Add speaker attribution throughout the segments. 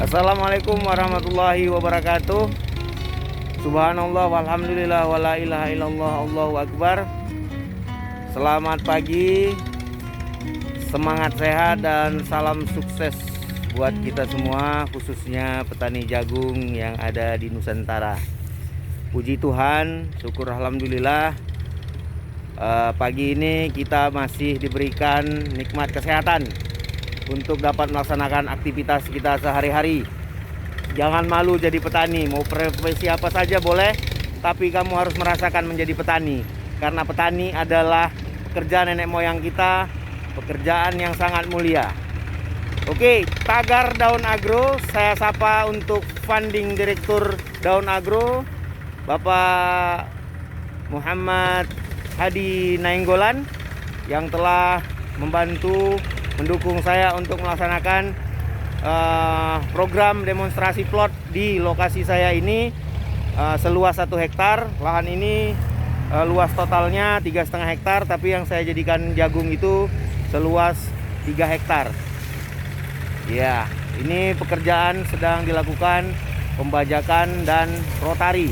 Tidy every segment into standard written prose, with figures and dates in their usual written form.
Speaker 1: Assalamualaikum warahmatullahi wabarakatuh. Subhanallah walhamdulillah wala ilaha illallah, Allahu akbar. Selamat pagi, semangat sehat dan salam sukses buat kita semua, khususnya petani jagung yang ada di Nusantara. Puji Tuhan, syukur alhamdulillah. Pagi ini kita masih diberikan nikmat kesehatan untuk dapat melaksanakan aktivitas kita sehari-hari. Jangan malu jadi petani, mau profesi apa saja boleh, tapi kamu harus merasakan menjadi petani. Karena petani adalah pekerjaan nenek moyang kita, pekerjaan yang sangat mulia. Oke, tagar Daun Agro, saya sapa untuk funding direktur Daun Agro, Bapak Muhammad Hadi Nainggolan, yang telah membantu mendukung saya untuk melaksanakan program demonstrasi plot di lokasi saya ini, seluas 1 hektar. Lahan ini luas totalnya 3,5 hektar, tapi yang saya jadikan jagung itu seluas 3 hektar. Ya, ini pekerjaan sedang dilakukan pembajakan dan rotari.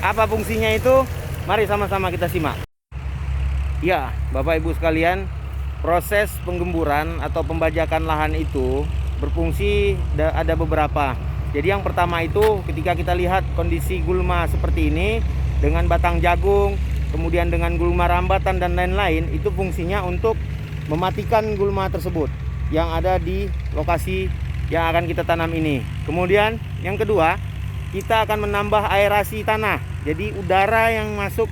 Speaker 1: Apa fungsinya itu? Mari sama-sama kita simak. Ya, Bapak Ibu sekalian, proses penggemburan atau pembajakan lahan itu berfungsi ada beberapa. Jadi yang pertama itu ketika kita lihat kondisi gulma seperti ini dengan batang jagung, kemudian dengan gulma rambatan dan lain-lain, itu fungsinya untuk mematikan gulma tersebut yang ada di lokasi yang akan kita tanam ini. Kemudian yang kedua, kita akan menambah aerasi tanah. Jadi udara yang masuk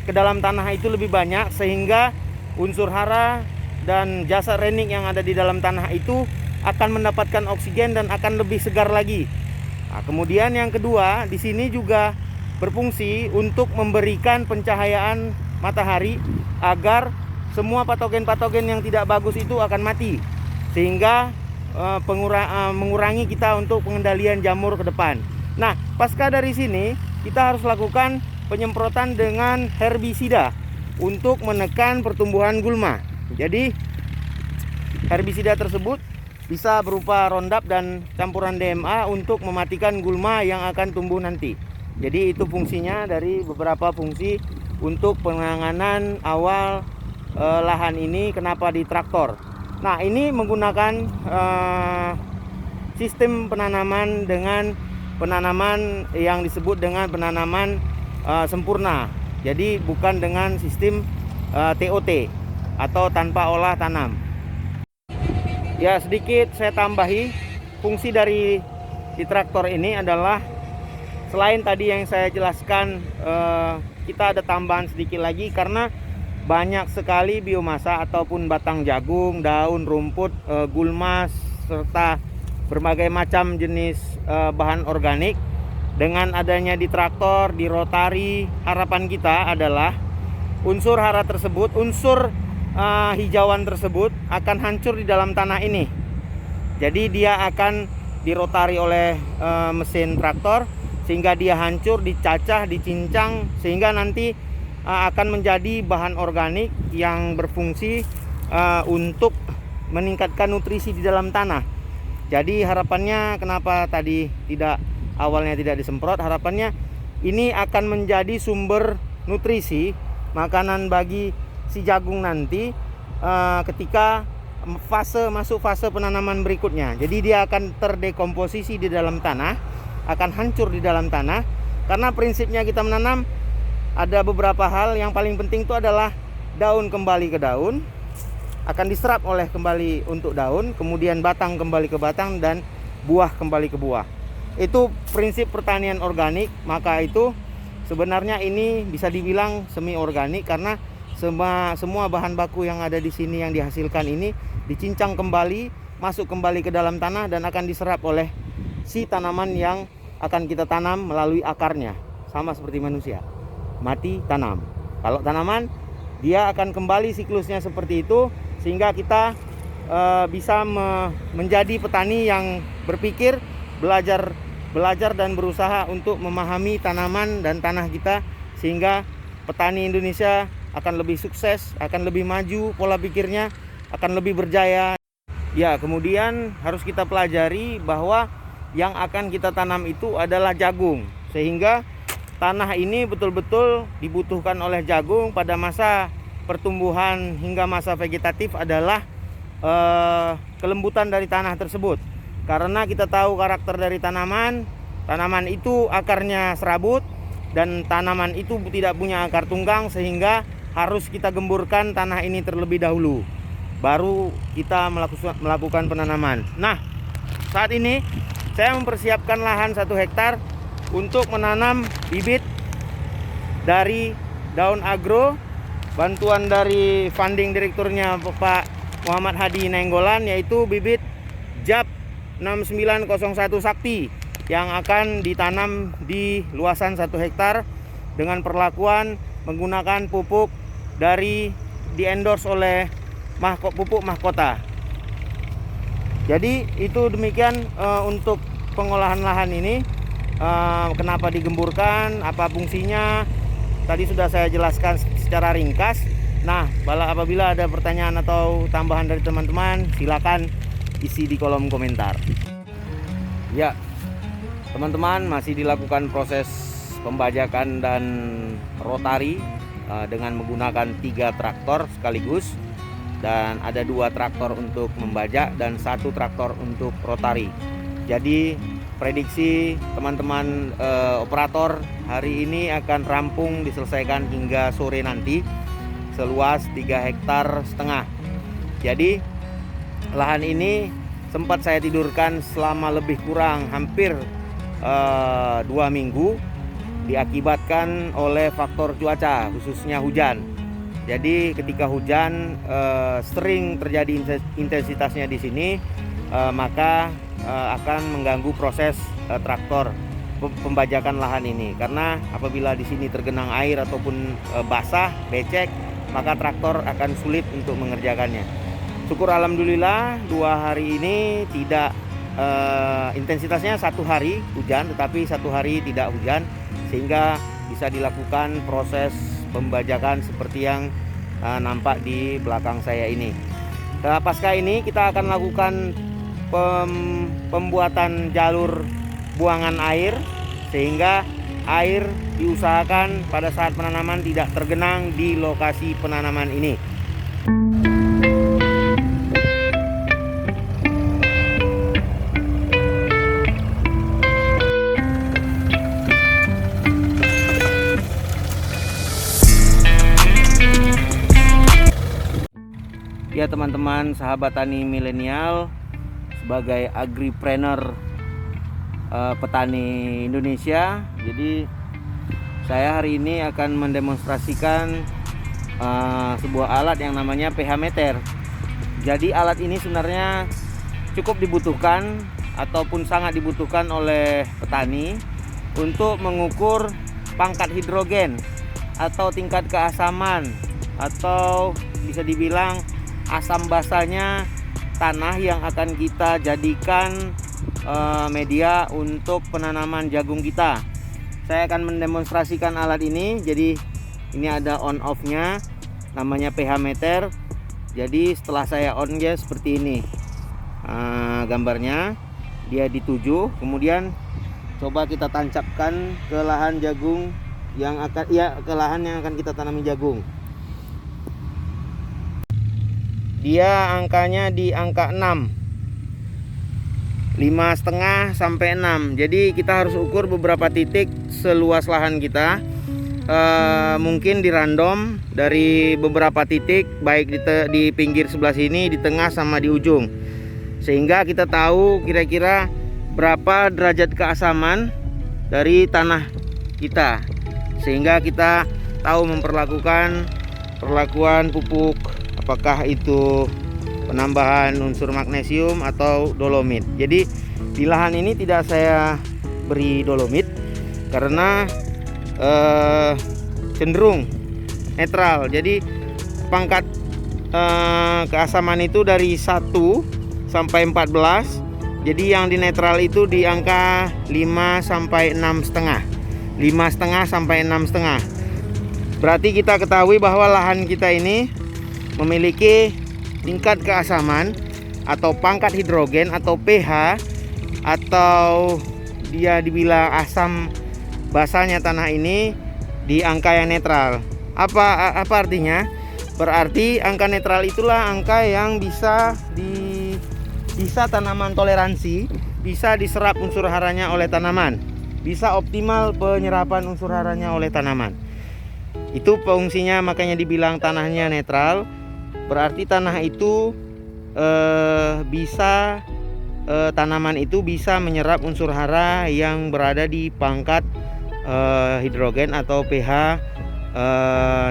Speaker 1: ke dalam tanah itu lebih banyak, sehingga unsur hara dan jasa renik yang ada di dalam tanah itu akan mendapatkan oksigen dan akan lebih segar lagi. Nah, kemudian yang kedua, di sini juga berfungsi untuk memberikan pencahayaan matahari agar semua patogen-patogen yang tidak bagus itu akan mati, sehingga mengurangi kita untuk pengendalian jamur ke depan. Nah, pasca dari sini kita harus lakukan penyemprotan dengan herbisida untuk menekan pertumbuhan gulma. Jadi herbisida tersebut bisa berupa Roundup dan campuran DMA untuk mematikan gulma yang akan tumbuh nanti. Jadi itu fungsinya dari beberapa fungsi untuk penanganan awal lahan ini. Kenapa di traktor? Nah, ini menggunakan sistem penanaman dengan penanaman yang disebut dengan penanaman sempurna. Jadi bukan dengan sistem TOT atau tanpa olah tanam. Ya, sedikit saya tambahi, fungsi dari di traktor ini adalah selain tadi yang saya jelaskan, kita ada tambahan sedikit lagi karena banyak sekali biomasa ataupun batang jagung, daun, rumput, gulma, serta berbagai macam jenis bahan organik. Dengan adanya di traktor, di rotari, harapan kita adalah unsur hara tersebut, unsur hijauan tersebut akan hancur di dalam tanah ini. Jadi dia akan dirotari oleh mesin traktor sehingga dia hancur, dicacah, dicincang, sehingga nanti akan menjadi bahan organik yang berfungsi untuk meningkatkan nutrisi di dalam tanah. Jadi harapannya, kenapa tadi awalnya tidak disemprot, harapannya ini akan menjadi sumber nutrisi makanan bagi si jagung nanti ketika masuk fase penanaman berikutnya. Jadi dia akan terdekomposisi di dalam tanah, akan hancur di dalam tanah. Karena prinsipnya kita menanam ada beberapa hal. Yang paling penting itu adalah daun kembali ke daun, akan diserap oleh kembali untuk daun, kemudian batang kembali ke batang, dan buah kembali ke buah. Itu prinsip pertanian organik. Maka itu sebenarnya ini bisa dibilang semi organik karena semua bahan baku yang ada di sini yang dihasilkan ini dicincang kembali, masuk kembali ke dalam tanah dan akan diserap oleh si tanaman yang akan kita tanam melalui akarnya. Sama seperti manusia, mati tanam. Kalau tanaman, dia akan kembali siklusnya seperti itu, sehingga kita bisa menjadi petani yang berpikir, belajar dan berusaha untuk memahami tanaman dan tanah kita, sehingga petani Indonesia akan lebih sukses, akan lebih maju, pola pikirnya akan lebih berjaya. Ya, kemudian harus kita pelajari bahwa yang akan kita tanam itu adalah jagung, sehingga tanah ini betul-betul dibutuhkan oleh jagung pada masa pertumbuhan hingga masa vegetatif adalah kelembutan dari tanah tersebut. Karena kita tahu karakter dari tanaman itu akarnya serabut dan tanaman itu tidak punya akar tunggang, sehingga harus kita gemburkan tanah ini terlebih dahulu, baru kita melakukan penanaman. Nah, saat ini saya mempersiapkan lahan 1 hektar untuk menanam bibit dari Daun Agro, bantuan dari funding direkturnya Pak Muhammad Hadi Nainggolan, yaitu bibit JAP 6901 Sakti yang akan ditanam di luasan 1 hektar dengan perlakuan menggunakan pupuk dari di-endorse oleh pupuk mahkota. Jadi itu demikian untuk pengolahan lahan ini. Kenapa digemburkan, apa fungsinya, tadi sudah saya jelaskan secara ringkas. Nah, apabila ada pertanyaan atau tambahan dari teman-teman, silakan isi di kolom komentar. Ya, teman-teman, masih dilakukan proses pembajakan dan rotari dengan menggunakan 3 traktor sekaligus, dan ada 2 traktor untuk membajak dan 1 traktor untuk rotari. Jadi prediksi teman-teman operator hari ini akan rampung diselesaikan hingga sore nanti, seluas 3,5 hektar. Jadi lahan ini sempat saya tidurkan selama lebih kurang hampir 2 minggu, diakibatkan oleh faktor cuaca, khususnya hujan. Jadi ketika hujan sering terjadi intensitasnya di sini, maka akan mengganggu proses traktor pembajakan lahan ini. Karena apabila di sini tergenang air ataupun basah, becek, maka traktor akan sulit untuk mengerjakannya. Syukur alhamdulillah 2 hari ini tidak intensitasnya 1 hari hujan, tetapi 1 hari tidak hujan, sehingga bisa dilakukan proses pembajakan seperti yang nampak di belakang saya ini. Pasca ini kita akan lakukan pembuatan jalur buangan air, sehingga air diusahakan pada saat penanaman tidak tergenang di lokasi penanaman ini. Ya teman-teman, sahabat tani milenial, sebagai agripreneur petani Indonesia, jadi saya hari ini akan mendemonstrasikan sebuah alat yang namanya pH meter. Jadi alat ini sebenarnya cukup dibutuhkan ataupun sangat dibutuhkan oleh petani untuk mengukur pangkat hidrogen atau tingkat keasaman, atau bisa dibilang asam basanya tanah yang akan kita jadikan media untuk penanaman jagung kita. Saya akan mendemonstrasikan alat ini. Jadi ini ada on off nya, namanya pH meter. Jadi setelah saya on ya seperti ini gambarnya, dia dituju, kemudian coba kita tancapkan ke lahan jagung yang akan ke lahan yang akan kita tanami jagung. Dia angkanya di angka 6, 5,5 sampai 6. Jadi kita harus ukur beberapa titik seluas lahan kita, mungkin di random dari beberapa titik, baik di pinggir sebelah sini, di tengah, sama di ujung, sehingga kita tahu kira-kira berapa derajat keasaman dari tanah kita, sehingga kita tahu perlakuan pupuk, apakah itu penambahan unsur magnesium atau dolomit. Jadi di lahan ini tidak saya beri dolomit karena cenderung netral. Jadi pangkat keasaman itu dari 1 sampai 14. Jadi yang di netral itu di angka 5 sampai 6,5. 5,5 sampai 6,5. Berarti kita ketahui bahwa lahan kita ini memiliki tingkat keasaman atau pangkat hidrogen atau pH atau dia dibilang asam basanya tanah ini di angka yang netral. Apa artinya? Berarti angka netral itulah angka yang bisa tanaman toleransi, bisa diserap unsur haranya oleh tanaman, bisa optimal penyerapan unsur haranya oleh tanaman. Itu fungsinya, makanya dibilang tanahnya netral. Berarti tanah itu tanaman itu bisa menyerap unsur hara yang berada di pangkat hidrogen atau pH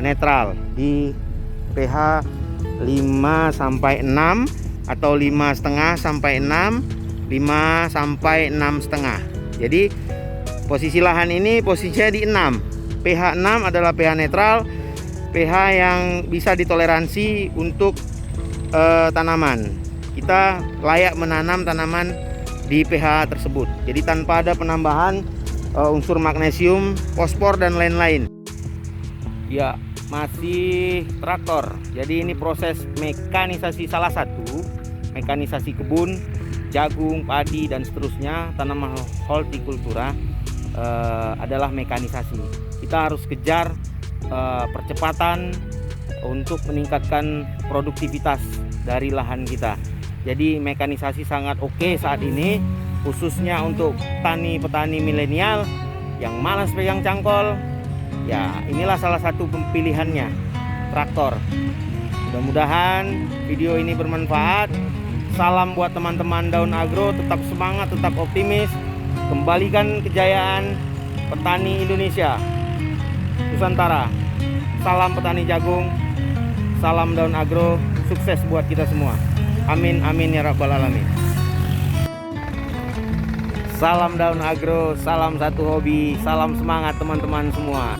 Speaker 1: netral di pH 5 sampai 6 atau 5,5 sampai 6, 5 sampai 6,5. Jadi posisi lahan ini posisinya di 6. pH 6 adalah pH netral, pH yang bisa ditoleransi untuk tanaman. Kita layak menanam tanaman di pH tersebut. Jadi tanpa ada penambahan unsur magnesium, fosfor dan lain-lain. Ya, masih traktor. Jadi ini proses mekanisasi, salah satu mekanisasi kebun, jagung, padi dan seterusnya, tanaman hortikultura adalah mekanisasi. Kita harus kejar percepatan untuk meningkatkan produktivitas dari lahan kita. Jadi mekanisasi sangat oke saat ini, khususnya untuk petani milenial yang malas pegang cangkol. Ya, inilah salah satu pilihannya, traktor. Mudah-mudahan video ini bermanfaat. Salam buat teman-teman Daun Agro, tetap semangat, tetap optimis. Kembalikan kejayaan petani Indonesia Nusantara. Salam petani jagung, salam Daun Agro, sukses buat kita semua. Amin amin ya rabbal alamin. Salam Daun Agro, salam satu hobi, salam semangat teman-teman semua.